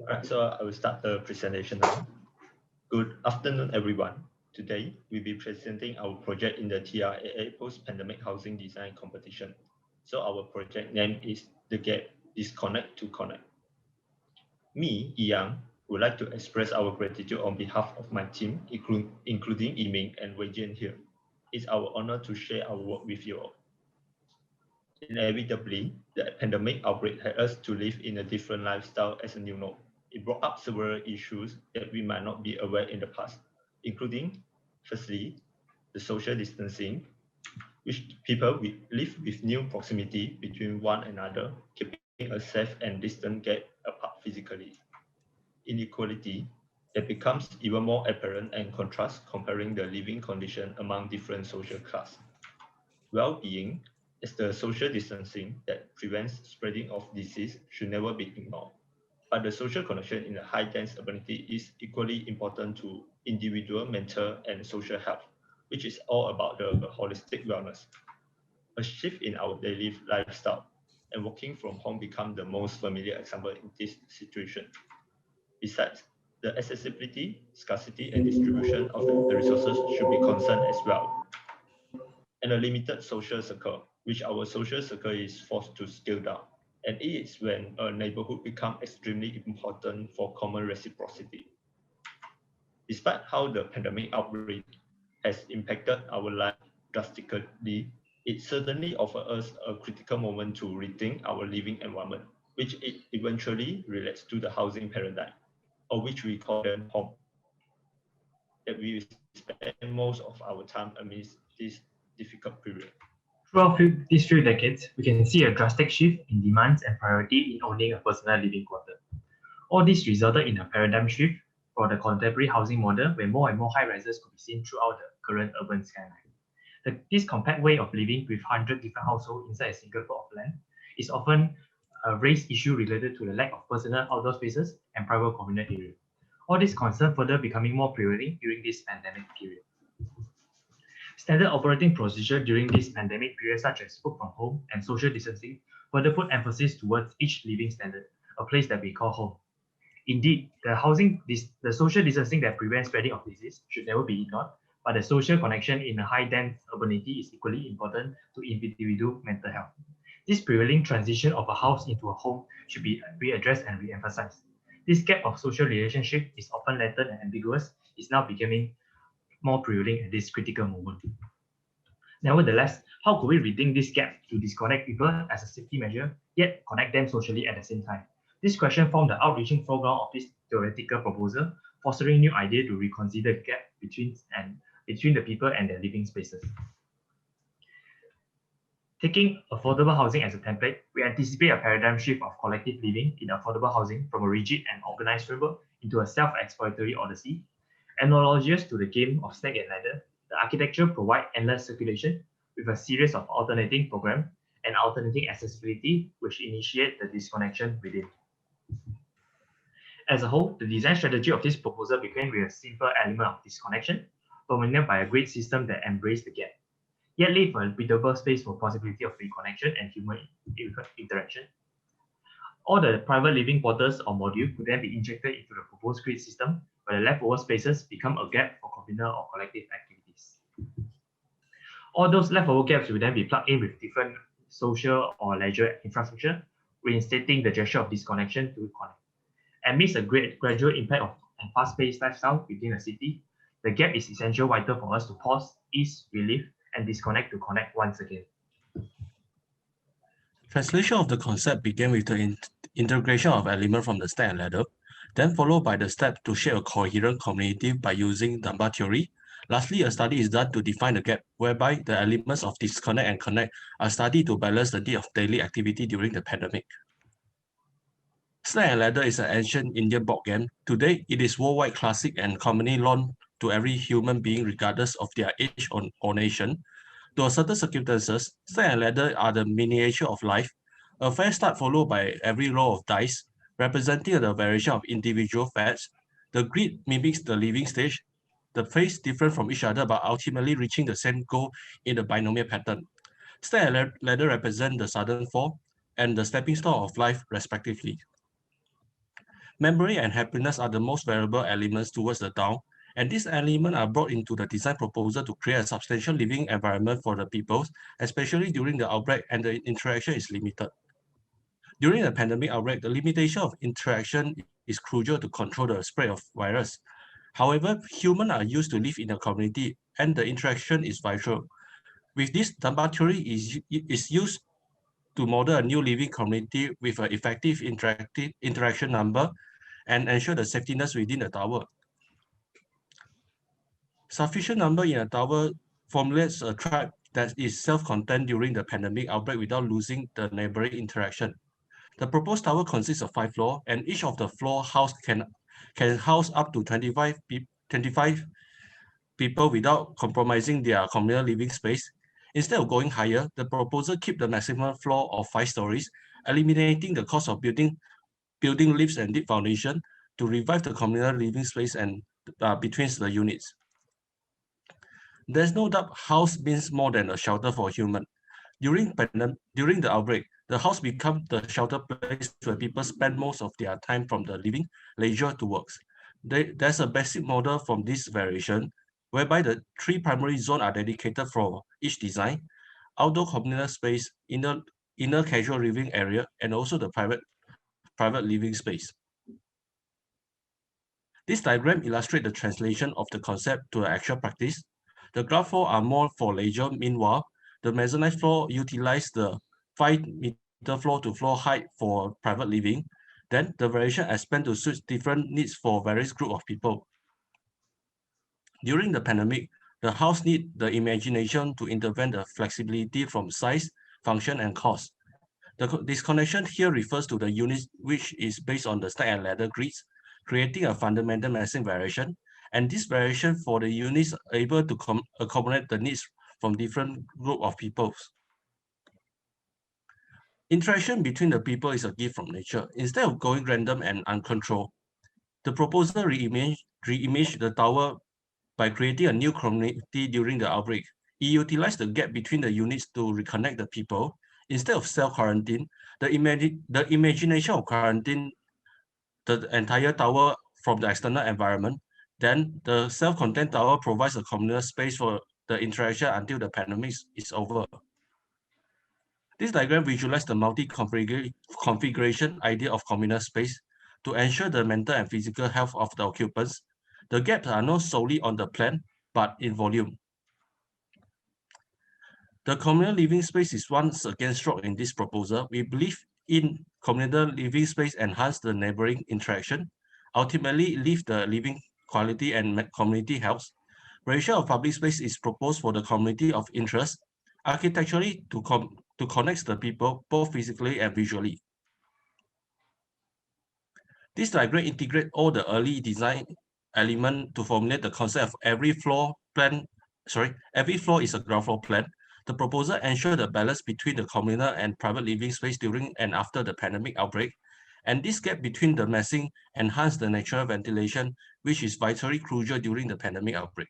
Alright, so I will start the presentation now. Good afternoon, everyone. Today, we'll be presenting our project in the TRAA Post-Pandemic Housing Design Competition. So our project name is The Gap, Disconnect to Connect. Me, Jian, would like to express our gratitude on behalf of my team, including Ming and Jian here. It's our honor to share our work with you all. Inevitably, the pandemic outbreak had us to live in a different lifestyle as a new norm. It brought up several issues that we might not be aware in the past, including, firstly, the social distancing, which people live with new proximity between one another, keeping a safe and distant gap apart physically. Inequality that becomes even more apparent and contrasts comparing the living condition among different social classes. Well-being is the social distancing that prevents spreading of disease should never be ignored. But the social connection in a high-dense urbanity is equally important to individual mental and social health, which is all about the holistic wellness. A shift in our daily lifestyle and working from home become the most familiar example in this situation. Besides, the accessibility, scarcity, and distribution of the resources should be concerned as well. And a limited social circle, which our social circle is forced to scale down. And it is when a neighborhood becomes extremely important for common reciprocity. Despite how the pandemic outbreak has impacted our life drastically, it certainly offers us a critical moment to rethink our living environment, which it eventually relates to the housing paradigm, or which we call them home, that we spend most of our time amidst this difficult period. Throughout these few decades, we can see a drastic shift in demands and priority in owning a personal living quarter. All this resulted in a paradigm shift for the contemporary housing model, where more and more high-rises could be seen throughout the current urban skyline. This compact way of living with 100 different households inside a single plot of land is often a raised issue related to the lack of personal outdoor spaces and private communal areas. All this concern further becoming more prevalent during this pandemic period. Standard operating procedure during this pandemic period, such as work from home and social distancing, further put emphasis towards each living standard, a place that we call home. Indeed, the social distancing that prevents spreading of disease should never be ignored, but the social connection in a high-dense urbanity is equally important to individual mental health. This prevailing transition of a house into a home should be readdressed and re-emphasized. This gap of social relationship is often latent and ambiguous, is now becoming more prevalent at this critical moment. Nevertheless, how could we rethink this gap to disconnect people as a safety measure, yet connect them socially at the same time? This question formed the outreaching foreground of this theoretical proposal, fostering new ideas to reconsider the gap between the people and their living spaces. Taking affordable housing as a template, we anticipate a paradigm shift of collective living in affordable housing from a rigid and organized framework into a self-explanatory odyssey. Analogous to the game of snake and ladder, the architecture provides endless circulation with a series of alternating programs and alternating accessibility, which initiate the disconnection within. As a whole, the design strategy of this proposal began with a simple element of disconnection, dominated by a grid system that embraced the gap, yet leave a breathable space for possibility of reconnection and human interaction. All the private living quarters or module could then be injected into the proposed grid system, where the leftover spaces become a gap for communal or collective activities. All those leftover gaps will then be plugged in with different social or leisure infrastructure, reinstating the gesture of disconnection to connect. Amidst a gradual impact of and fast-paced lifestyle within a city, the gap is essential vital for us to pause, ease, relieve, and disconnect to connect once again. Translation of the concept began with the integration of elements from the stack and ladder, then followed by the step to shape a coherent community by using Dunbar theory. Lastly, a study is done to define the gap, whereby the elements of disconnect and connect are studied to balance the need of daily activity during the pandemic. Stack and ladder is an ancient Indian board game. Today, it is worldwide classic and commonly known to every human being regardless of their age or nation. To certain circumstances, stack and ladder are the miniature of life, a fair start followed by every roll of dice, representing the variation of individual facts. The grid mimics the living stage, the phase different from each other but ultimately reaching the same goal in the binomial pattern. Stack and ladder represent the sudden fall and the stepping stone of life respectively. Memory and happiness are the most valuable elements towards the DAO, and these elements are brought into the design proposal to create a substantial living environment for the people, especially during the outbreak and the interaction is limited. During the pandemic outbreak, the limitation of interaction is crucial to control the spread of virus. However, humans are used to live in a community and the interaction is vital. With this, Dunbar theory is used to model a new living community with an effective interaction number and ensure the safetiness within the tower. Sufficient number in a tower formulates a tribe that is self-contained during the pandemic outbreak without losing the neighboring interaction. The proposed tower consists of 5 floors, and each of the floor house can house up to 25 people without compromising their communal living space. Instead of going higher, the proposal keeps the maximum floor of 5 stories, eliminating the cost of building lifts and deep foundation to revive the communal living space and between the units. There's no doubt house means more than a shelter for human. During the outbreak, the house becomes the shelter place where people spend most of their time from the living, leisure to works. There's a basic model from this variation, whereby the 3 primary zones are dedicated for each design: outdoor communal space, inner casual living area, and also the private living space. This diagram illustrates the translation of the concept to the actual practice. The ground floor are more for leisure. Meanwhile, the mezzanine floor utilize the 5-meter floor to floor height for private living. Then the variation expand to suit different needs for various group of people. During the pandemic, the house need the imagination to intervene the flexibility from size, function, and cost. The disconnection here refers to the unit which is based on the stack and ladder grids, creating a fundamental massing variation. And this variation for the units are able to accommodate the needs from different group of people. Interaction between the people is a gift from nature. Instead of going random and uncontrolled, the proposal reimaged the tower by creating a new community during the outbreak. It utilized the gap between the units to reconnect the people. Instead of self-quarantine, the imagination of quarantine the entire tower from the external environment. Then the self-contained tower provides a communal space for the interaction until the pandemic is over. This diagram visualizes the multi-configuration idea of communal space to ensure the mental and physical health of the occupants. The gaps are not solely on the plan, but in volume. The communal living space is once again struck in this proposal. We believe in communal living space enhance the neighboring interaction, ultimately lift the living quality and community health. Ratio of public space is proposed for the community of interest, architecturally to connect the people both physically and visually. This diagram integrates all the early design elements to formulate the concept of every floor is a ground floor plan. The proposal ensures the balance between the communal and private living space during and after the pandemic outbreak. And this gap between the massing enhances the natural ventilation, which is vitally crucial during the pandemic outbreak.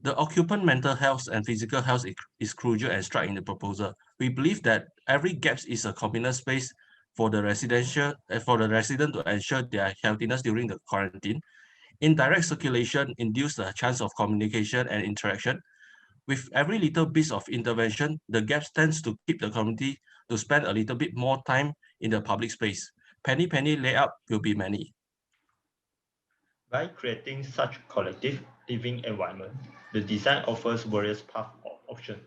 The occupant mental health and physical health is crucial and struck in the proposal. We believe that every gap is a communal space for the resident to ensure their healthiness during the quarantine. Indirect circulation induces the chance of communication and interaction. With every little bit of intervention, the gap tends to keep the community to spend a little bit more time in the public space. Penny layout will be many. By creating such collective living environment, the design offers various paths or options.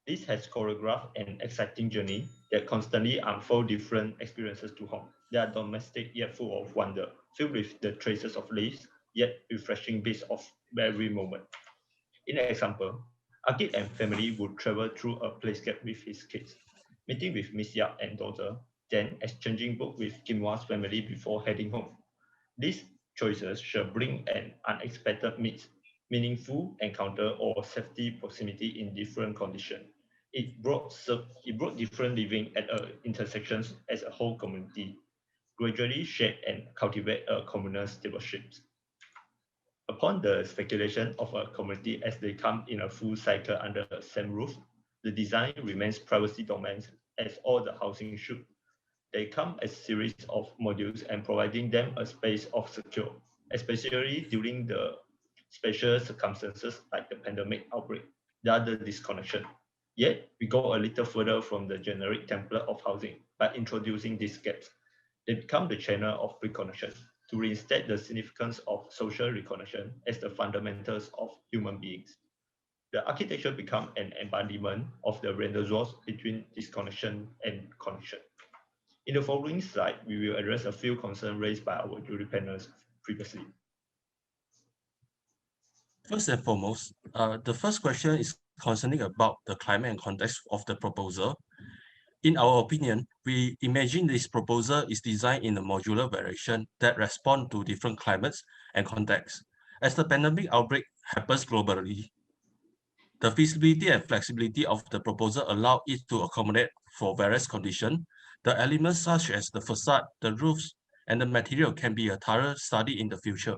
This has choreographed an exciting journey that constantly unfolds different experiences to home. They are domestic yet full of wonder, filled with the traces of lives, yet refreshing bits of every moment. In an example, Akid and family would travel through a playscape with his kids, meeting with Miss Yap and daughter, then exchanging books with Kimwa's family before heading home. These choices shall bring an unexpected meaningful encounter or safety proximity in different conditions. It brought different living at intersections as a whole community, gradually shape and cultivate a communal stewardship. Upon the speculation of a community as they come in a full cycle under the same roof, the design remains privacy domains as all the housing should. They come as a series of modules and providing them a space of secure, especially during the special circumstances like the pandemic outbreak, the other disconnection. Yet, we go a little further from the generic template of housing by introducing these gaps. They become the channel of reconnection to reinstate the significance of social reconnection as the fundamentals of human beings. The architecture becomes an embodiment of the renaissance between disconnection and connection. In the following slide, we will address a few concerns raised by our jury panels previously. First and foremost, the first question is concerning about the climate and context of the proposal. In our opinion, we imagine this proposal is designed in a modular variation that responds to different climates and contexts. As the pandemic outbreak happens globally, the feasibility and flexibility of the proposal allow it to accommodate for various conditions. The elements such as the facade, the roofs, and the material can be a thorough study in the future.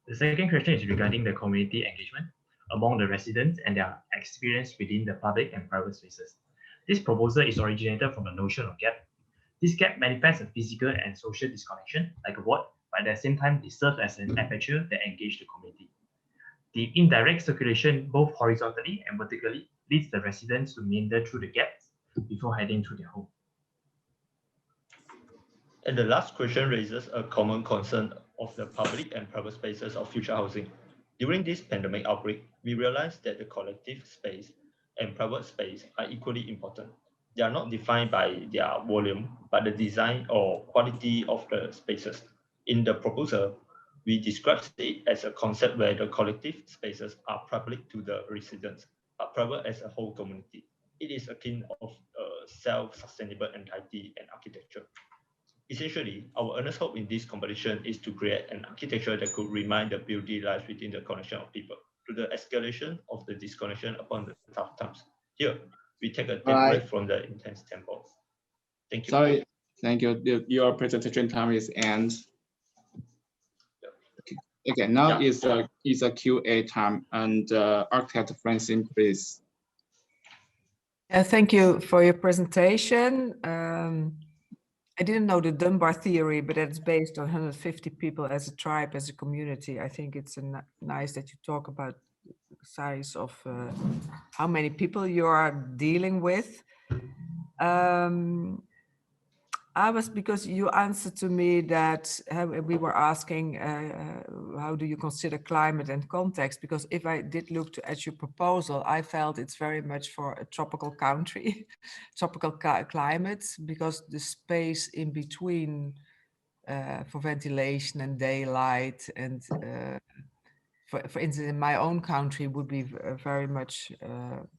The second question is regarding the community engagement among the residents and their experience within the public and private spaces. This proposal is originated from the notion of gap. This gap manifests a physical and social disconnection, like a wall, but at the same time, it serves as an aperture that engages the community. The indirect circulation, both horizontally and vertically, leads the residents to meander through the gaps before heading to their home. And the last question raises a common concern of the public and private spaces of future housing. During this pandemic outbreak, we realized that the collective space and private space are equally important. They are not defined by their volume, but the design or quality of the spaces. In the proposal, we describe it as a concept where the collective spaces are public to the residents, but private as a whole community. It is akin of a self-sustainable entity and architecture. Essentially, our earnest hope in this competition is to create an architecture that could remind the beauty lies within the connection of people to the escalation of the disconnection upon the tough times. Here, we take a deep breath from the intense tempo. Thank you. Sorry, thank you. Your presentation time is end. Okay, now is a QA time, and architect Francine, please. Thank you for your presentation. I didn't know the Dunbar theory, but it's based on 150 people as a tribe, as a community. I think it's nice that you talk about the size of how many people you are dealing with. Because you answered to me that we were asking, how do you consider climate and context? Because if I did look at your proposal, I felt it's very much for a tropical country, tropical climate, because the space in between for ventilation and daylight and for instance, in my own country would be very much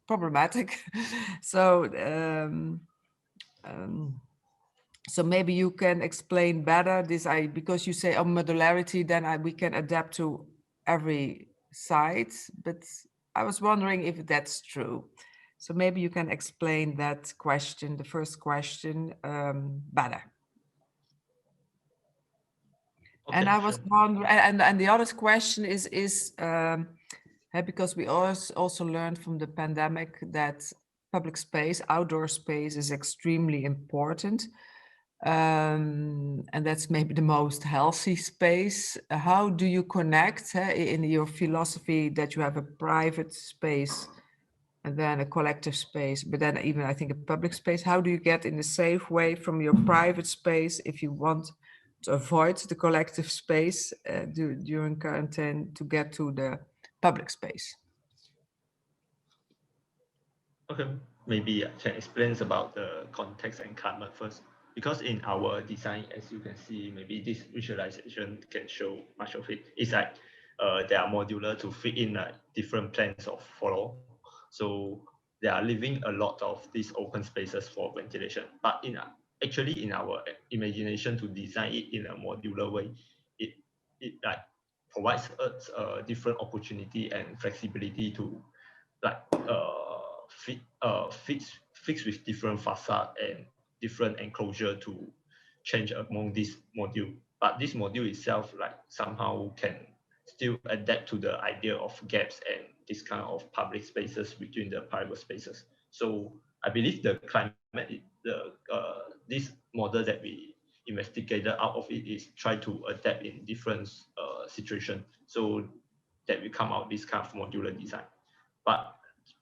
problematic. So maybe you can explain better this, because you say on modularity, then we can adapt to every site, but I was wondering if that's true. So maybe you can explain that question, the first question, better. Okay, and I was wondering, and the other question is because we also learned from the pandemic that public space, outdoor space is extremely important. And that's maybe the most healthy space. How do you connect in your philosophy that you have a private space and then a collective space, but then even I think a public space? How do you get in a safe way from your private space if you want to avoid the collective space during quarantine to get to the public space? Okay, maybe I can explain about the context and climate first. Because in our design, as you can see, maybe this visualization can show much of it. It's like they are modular to fit in different plans of floor. So they are leaving a lot of these open spaces for ventilation. But actually in our imagination to design it in a modular way, it like provides us a different opportunity and flexibility to like fix with different facade and different enclosure to change among this module. But this module itself like somehow can still adapt to the idea of gaps and this kind of public spaces between the private spaces. So I believe the climate, this model that we investigated out of it is try to adapt in different situations, so that we come out this kind of modular design. But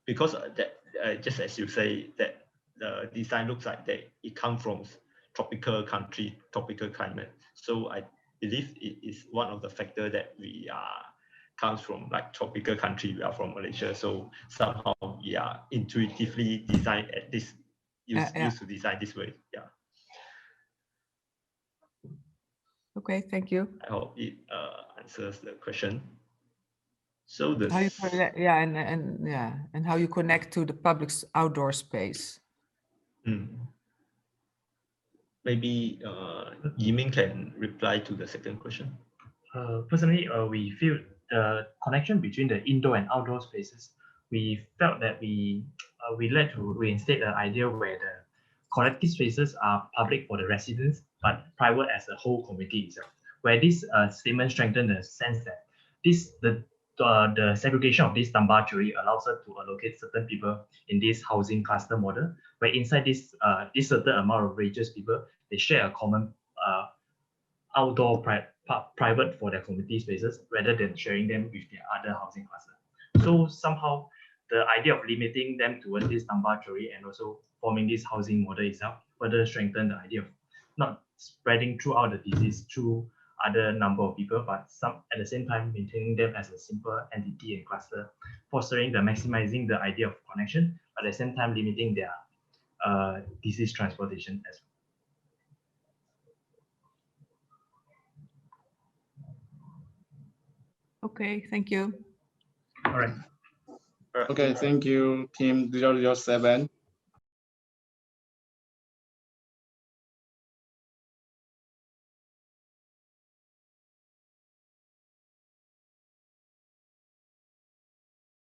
because that, just as you say, that the design looks like that it comes from tropical country, tropical climate. So I believe it is one of the factors that we comes from like tropical country. We are from Malaysia, so somehow we are intuitively designed at this, used to design this way. Yeah. Okay, thank you. I hope it answers the question. So the How you connect, and how you connect to the public's outdoor space. Maybe Ming can reply to the second question. Personally, we feel the connection between the indoor and outdoor spaces. We felt that we led to reinstate the idea where the collective spaces are public for the residents, but private as a whole community itself. Where this statement strengthened the sense that the segregation of this Dunbar theory allows us to allocate certain people in this housing cluster model, where inside this certain amount of religious people, they share a common outdoor private for their community spaces rather than sharing them with their other housing cluster. So somehow the idea of limiting them towards this Dunbar theory and also forming this housing model itself further strengthen the idea of not spreading throughout the disease through other number of people, but at the same time maintaining them as a simple entity and cluster, fostering the maximizing the idea of connection, but at the same time limiting their disease transportation as well. Okay, thank you. All right. Okay, thank you, Team 007.